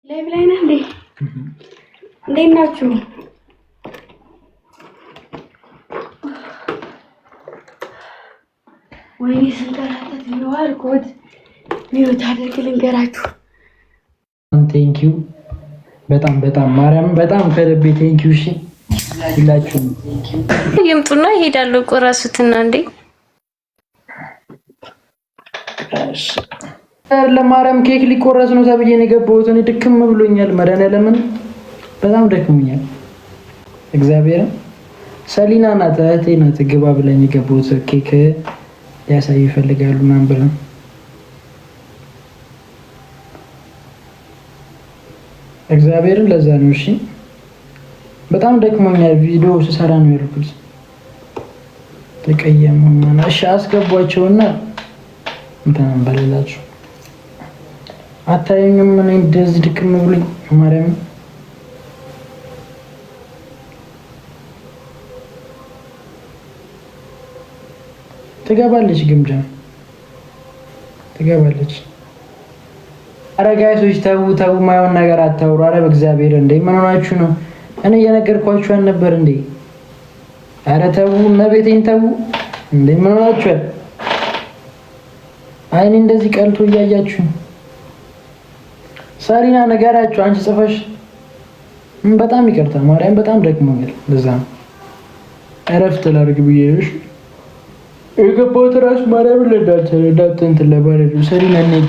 ላይቭ ላይ ነህ እንዴ? እንዴት ናችሁ? ወይኔ ስንከራተት ነው አልኩት። ሚውት አድርግ ልንገራችሁ። ቴንኪው በጣም ማርያም በጣም ከልቤ ቴንኪው። እሺ ሁላችሁም ይምጡና ይሄዳሉ። ቆራሱትና እንዴ ለማርያም ኬክ ሊቆረስ ነው ተብዬ ነው የገባሁት። እኔ ድክም ብሎኛል። መድኃኒዓለምን በጣም ደክሞኛል። እግዚአብሔርን ሰሊና ናት እህቴ ናት ግባ ብላኝ የገባሁት ኬክ ሊያሳዩ ይፈልጋሉ ምናምን ብለው እግዚአብሔርን ለዛ ነው። እሺ በጣም ደክሞኛል። ቪዲዮ ስሰራ ነው ያልኩት። ተቀየሙና እሺ አስገቧቸውና እንትን በሌላችሁ አታዩኝም? ምን እንደዚህ ድክም ብሎኝ ማርያም ትገባለች፣ ግምጃ ትገባለች። ኧረ ጋይሶች ተው ማየውን ነገር አታውሩ። ኧረ በእግዚአብሔር እንዴ ምን ሆናችሁ ነው? እኔ እየነገርኳችሁ አልነበር እንዴ? ኧረ ተው እመቤቴን ተው እንዴ ምን ሆናችሁ? አይኔ እንደዚህ ቀልቶ እያያችሁ ሳሪና ነገራችሁ። አንቺ ጽፈሽ በጣም ይቅርታ ማርያም በጣም ደክሞኛል። ለዛ ነው እረፍት ላድርግ ብዬሽ የገባሁት እራሱ ማርያም ለዳንተ እንትን ለባለ ሳሪና ነኝ